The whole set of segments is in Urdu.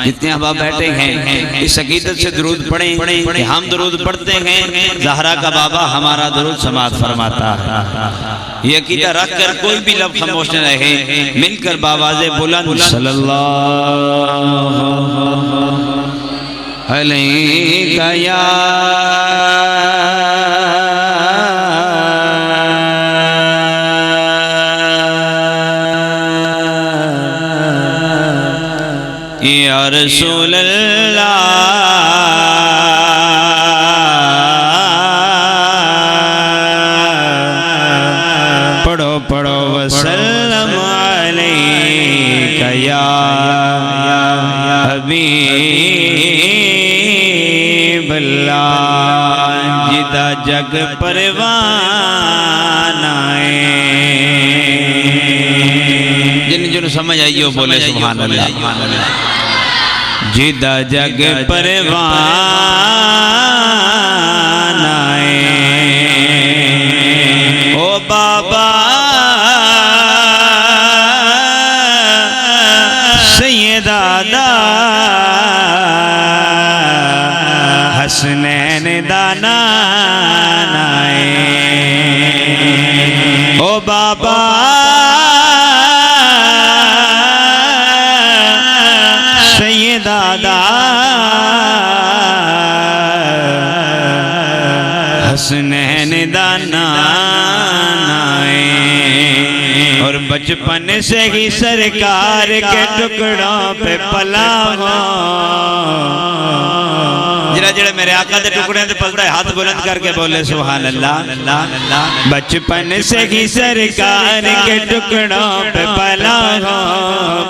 جتنے احباب بیٹھے ہیں اس عقیدت سے درود پڑھیں کہ ہم درود پڑھتے ہیں زہرا کا بابا ہمارا درود سماعت فرماتا ہے۔ یہ عقیدہ رکھ کر کوئی بھی لفظ خاموش نہ رہے، مل کر باواز بلند صلی اللہ علیہ یا یا رسول اللہ پڑھو پڑھو وسلم علیکہ یا حبیب اللہ جدہ جگ پروان آئے۔ جن سمجھ آئیے بولے سبحان اللہ۔ جدہ جگ پروان آئے او بابا سیدہ حسنین دانان آئے او بابا دادا حسنین دانان آئے اور بچپن سے ہی سرکار کے ٹکڑوں پہ پلا ہو۔ جڑا میرے آقا دے ٹکڑے دے پلتا ہے ہاتھ بلند کر کے بولے سبحان اللہ۔ بچپن سے ہی سرکار کے ٹکڑوں پہ پلا ہو،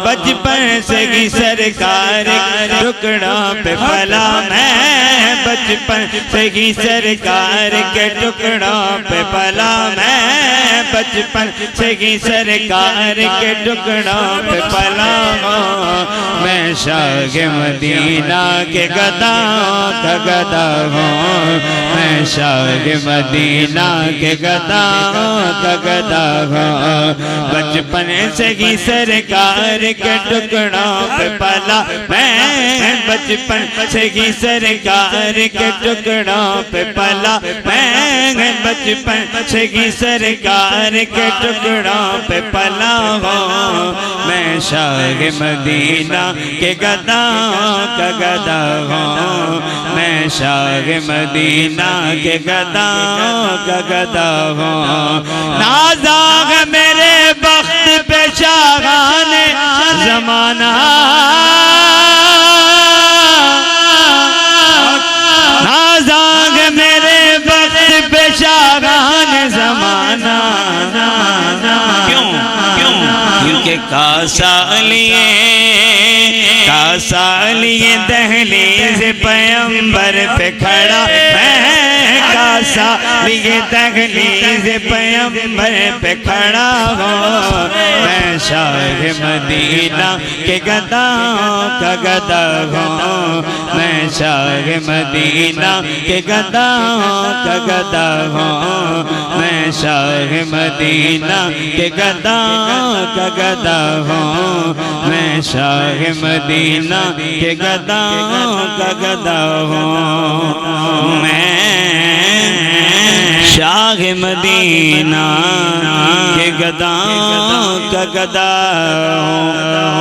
بچپن سے ہی سرکار کے ٹکڑوں پہ پلا میں، بچپن سے ہی سرکار کے ٹکڑوں پہ پلا میں، بچپن سے ہی سرکار کے ٹکڑوں پہ پلا ہو۔ میں شاہ مدینہ کے گداؤں کا گدا ہوں، میں شاہ مدینہ کے گداؤں کا گدا ہوں، بچپن سے ہی سرکار کے ٹکڑوں پہ پلا میں، بچپن سے ہی سرکار کے ٹکڑوں پہ پلا میں، بچپن سے ہی سرکار کے ٹکڑوں پہ پلا ہوں۔ میں شاہ مدینہ کے گداؤں کا گدا ہوں، میں شاہ مدینہ کے گداؤں کا گدا ہوں۔ نازاغ میرے بخت پہ شاہان زمانہ، نازاغ میرے بخت پہ شاہان زمانہ، کیونکہ کاسا لیے دہلیز پیمبر پہ کھڑا میں، کاسا لیے دہلیز پیمبر پہ کھڑا ہوں۔ میں شاہ مدینہ کے گداؤں کا گدا ہوں، میں شاہ مدینہ کے گداؤں کا گدا ہوں، میں شاہ مدینہ کے گداؤں کا گدا ہوں، میں شاہ مدینہ کے گداؤں کا گدا ہوں، میں شاہ مدینہ کے گداؤں کا گدا ہوں۔